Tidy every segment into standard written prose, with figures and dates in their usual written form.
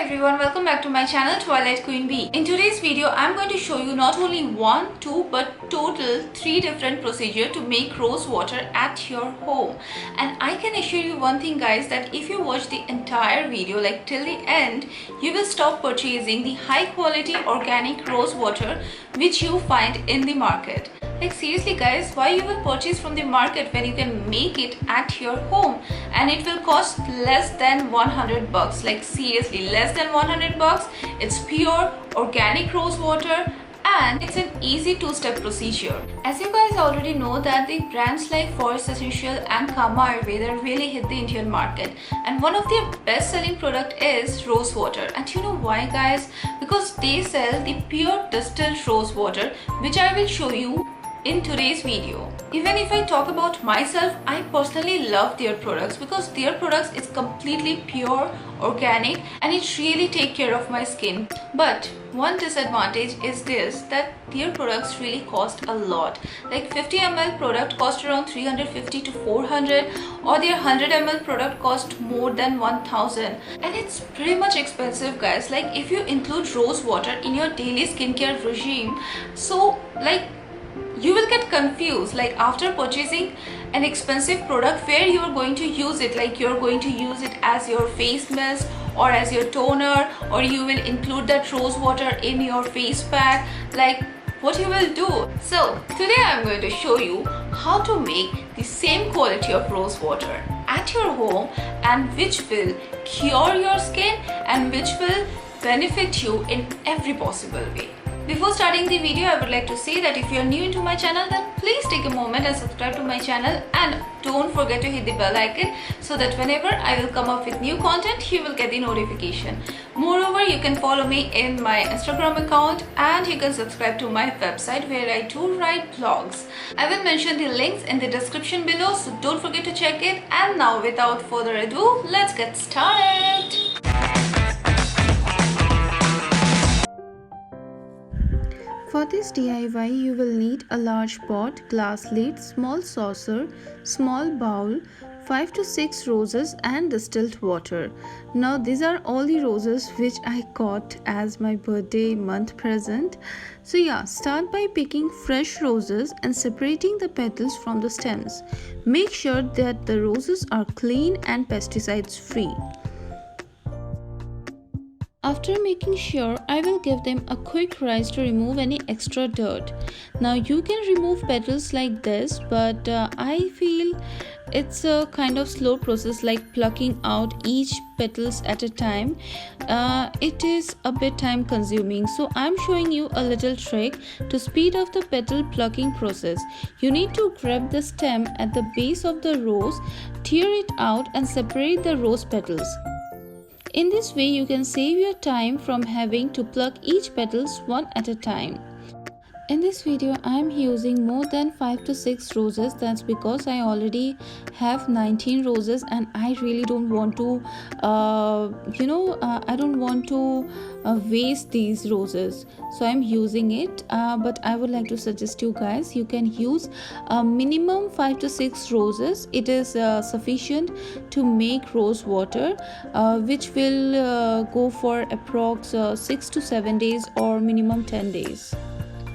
everyone, welcome back to my channel Twilight QueenBee. In today's video, I'm going to show you not only one, two, but total 3 different procedures to make rose water at your home. And I can assure you one thing guys, that if you watch the entire video like till the end, you will stop purchasing the high quality organic rose water which you find in the market. Like seriously guys, why you will purchase from the market when you can make it at your home and it will cost less than 100 bucks. Like seriously, less than 100 bucks. It's pure organic rose water and it's an easy 2-step procedure. As you guys already know that the brands like Forest Essential and Kama Ayurveda really hit the Indian market, and one of their best selling product is rose water. And you know why guys? Because they sell the pure distilled rose water, which I will show you in today's video. Even if I talk about myself, I personally love their products because their products is completely pure, organic, and it really take care of my skin. But one disadvantage is this, that their products really cost a lot. Like 50 ml product cost around 350 to 400, or their 100 ml product cost more than 1000, and it's pretty much expensive guys. Like if you include rose water in your daily skincare regime, so like you will get confused like after purchasing an expensive product where you are going to use it. Like you're going to use it as your face mist or as your toner, or you will include that rose water in your face pack. Like what you will do. So today I'm going to show you how to make the same quality of rose water at your home, and which will cure your skin and which will benefit you in every possible way. Before starting the video, I would like to say that if you are new into my channel, then please take a moment and subscribe to my channel, and don't forget to hit the bell icon so that whenever I will come up with new content, you will get the notification. Moreover, you can follow me in my Instagram account, and you can subscribe to my website where I do write blogs. I will mention the links in the description below, so don't forget to check it. And now without further ado, let's get started. For this DIY, you will need a large pot, glass lid, small saucer, small bowl, 5 to 6 roses and distilled water. Now these are all the roses which I got as my birthday month present. So yeah, start by picking fresh roses and separating the petals from the stems. Make sure that the roses are clean and pesticides free. After making sure, I will give them a quick rinse to remove any extra dirt. Now you can remove petals like this, but I feel it's a kind of slow process, like plucking out each petals at a time. It is a bit time consuming, so I'm showing you a little trick to speed up the petal plucking process. You need to grab the stem at the base of the rose, tear it out and separate the rose petals. In this way, you can save your time from having to pluck each petals one at a time. In this video, I am using more than 5 to 6 roses. That's because I already have 19 roses and I really don't want to, I don't want to waste these roses. So I'm using it, but I would like to suggest you guys, you can use a minimum 5 to 6 roses. It is sufficient to make rose water, which will go for approx 6 to 7 days or minimum 10 days.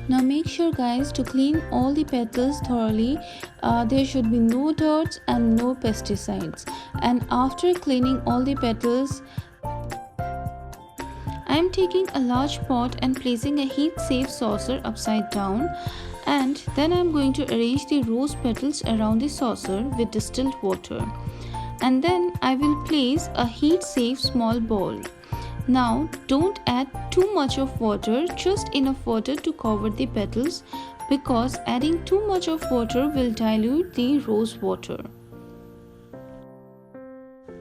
Now make sure guys to clean all the petals thoroughly. There should be no dirt and no pesticides. And after cleaning all the petals, I am taking a large pot and placing a heat safe saucer upside down, and then I am going to arrange the rose petals around the saucer with distilled water, and then I will place a heat safe small bowl. Now don't add too much of water, just enough water to cover the petals, because adding too much of water will dilute the rose water.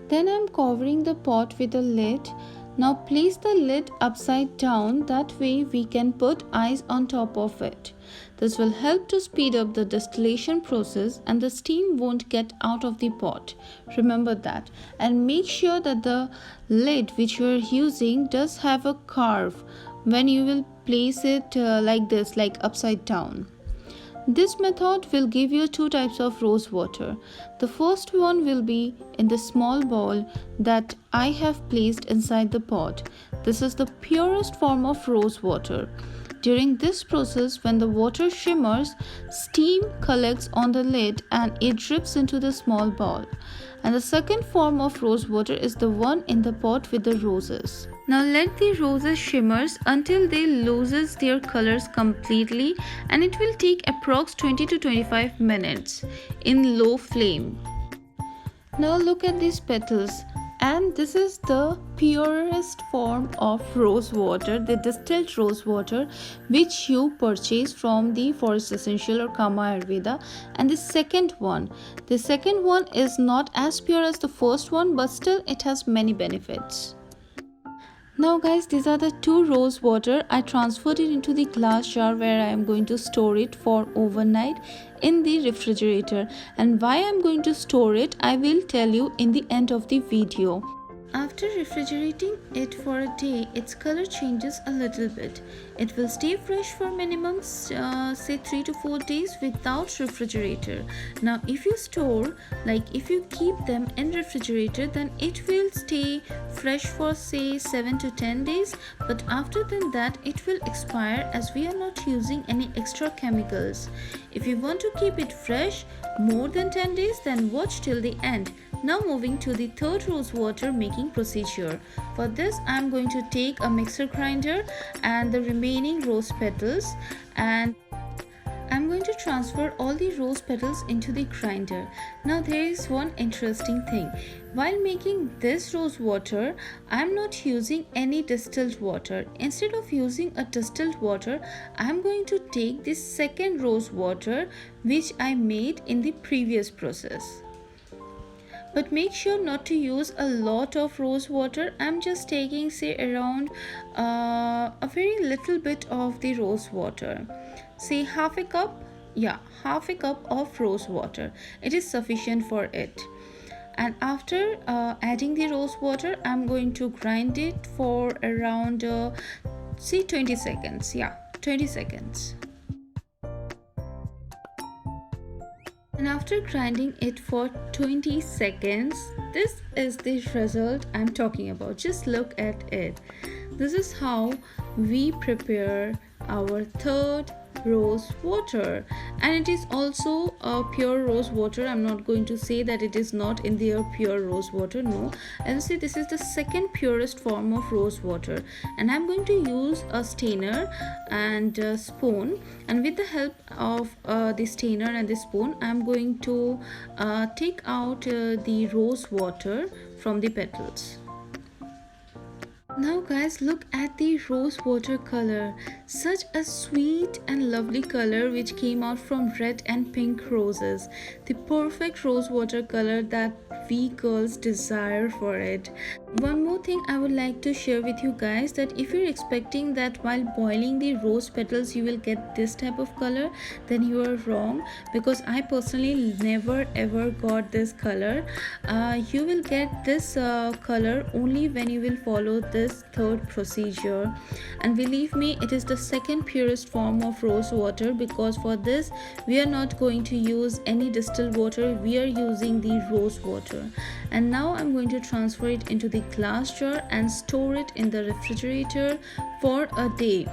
Then I am covering the pot with a lid. Now place the lid upside down, that way we can put ice on top of it. This will help to speed up the distillation process and the steam won't get out of the pot. Remember that. And make sure that the lid which you are using does have a curve when you will place it like this, like upside down. This method will give you two types of rose water. The first one will be in the small bowl that I have placed inside the pot. This is the purest form of rose water. During this process, when the water shimmers, steam collects on the lid and it drips into the small bowl. And the second form of rose water is the one in the pot with the roses. Now let the roses shimmers until they loses their colors completely, and it will take approx 20 to 25 minutes in low flame. Now look at these petals, and this is the purest form of rose water, the distilled rose water, which you purchase from the Forest Essential or Kama Ayurveda. And the second one is not as pure as the first one, but still it has many benefits. Now guys, these are the two rose water. I transferred it into the glass jar where I am going to store it for overnight in the refrigerator. And why I am going to store it, I will tell you in the end of the video. After refrigerating it for a day, its color changes a little bit. It will stay fresh for minimum say 3 to 4 days without refrigerator. Now if you store, if you keep them in refrigerator, then it will stay fresh for say 7 to 10 days, but after that it will expire as we are not using any extra chemicals. If you want to keep it fresh more than 10 days, then watch till the end. Now moving to the third rose water making procedure. For this I am going to take a mixer grinder and the remaining rose petals, and I'm going to transfer all the rose petals into the grinder. Now there is one interesting thing. While making this rose water, I'm not using any distilled water. Instead of using a distilled water, I'm going to take this second rose water which I made in the previous process. But make sure not to use a lot of rose water. I'm just taking say around a very little bit of the rose water. Say half a cup. Yeah, half a cup of rose water. It is sufficient for it. And after adding the rose water, I'm going to grind it for around say 20 seconds. Yeah, 20 seconds. And after grinding it for 20 seconds, this is the result I'm talking about. Just look at it. This is how we prepare our third rose water, and it is also a pure rose water. I'm not going to say that it is not in their pure rose water, no. And see, this is the second purest form of rose water, and I'm going to use a strainer and a spoon, and with the help of the strainer and the spoon, I'm going to take out the rose water from the petals. Now guys, look at the rose water color. Such a sweet and lovely color which came out from red and pink roses. The perfect rose water color that we girls desire for it. One more thing I would like to share with you guys, that if you're expecting that while boiling the rose petals you will get this type of color, then you are wrong, because I personally never ever got this color. You will get this color only when you will follow this third procedure, and believe me, it is the second purest form of rose water, because for this we are not going to use any distilled water, we are using the rose water. And now I'm going to transfer it into the glass jar and store it in the refrigerator for a day.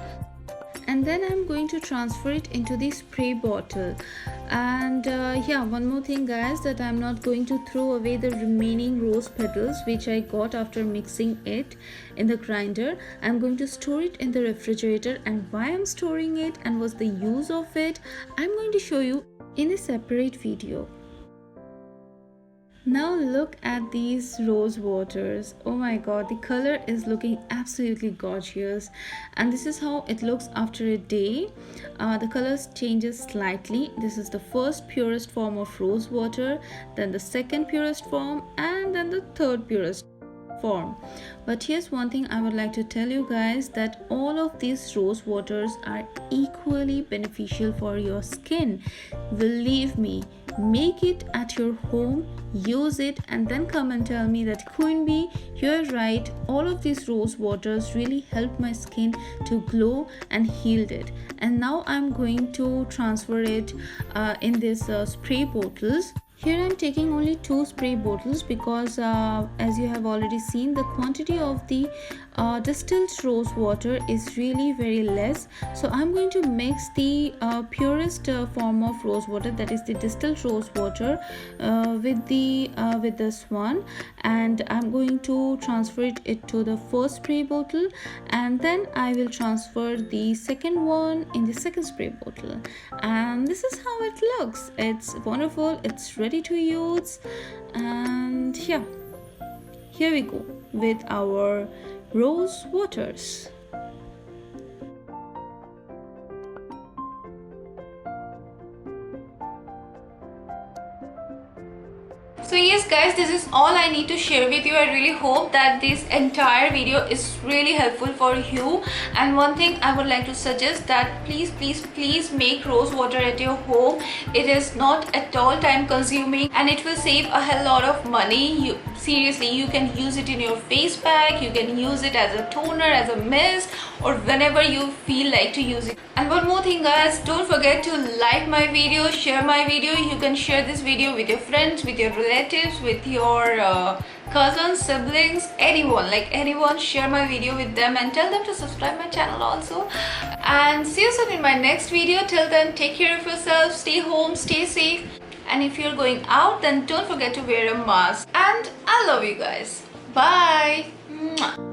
And then I'm going to transfer it into the spray bottle. And yeah, one more thing guys, that I'm not going to throw away the remaining rose petals which I got after mixing it in the grinder. I'm going to store it in the refrigerator, and why I'm storing it and what's the use of it, I'm going to show you in a separate video. Now look at these rose waters. Oh my god, the color is looking absolutely gorgeous, and this is how it looks after a day. The color changes slightly. This is the first purest form of rose water, then the second purest form, and then the third purest form. But here's one thing I would like to tell you guys, that all of these rose waters are equally beneficial for your skin. Believe me, make it at your home, use it, and then come and tell me that Queen Bee, you're right, all of these rose waters really helped my skin to glow and healed it. And now I'm going to transfer it in this spray bottles. Here I'm taking only 2 spray bottles because as you have already seen, the quantity of the distilled rose water is really very less. So I'm going to mix the purest form of rose water, that is the distilled rose water, with this one, and I'm going to transfer it to the first spray bottle, and then I will transfer the second one in the second spray bottle. And this is how it looks. It's wonderful, it's ready to use. And yeah, here we go with our rose waters. So yes guys, this is all I need to share with you. I really hope that this entire video is really helpful for you. And one thing I would like to suggest, that please make rose water at your home. It is not at all time consuming and it will save a hell lot of money. Seriously, you can use it in your face pack, you can use it as a toner, as a mist, or whenever you feel like to use it. And one more thing guys, don't forget to like my video, share my video. You can share this video with your friends, with your relatives, with your cousins, siblings, anyone. Share my video with them and tell them to subscribe my channel also. And see you soon in my next video. Till then, take care of yourself, stay home, stay safe, and if you're going out, then don't forget to wear a mask. And I love you guys. Bye. Mwah.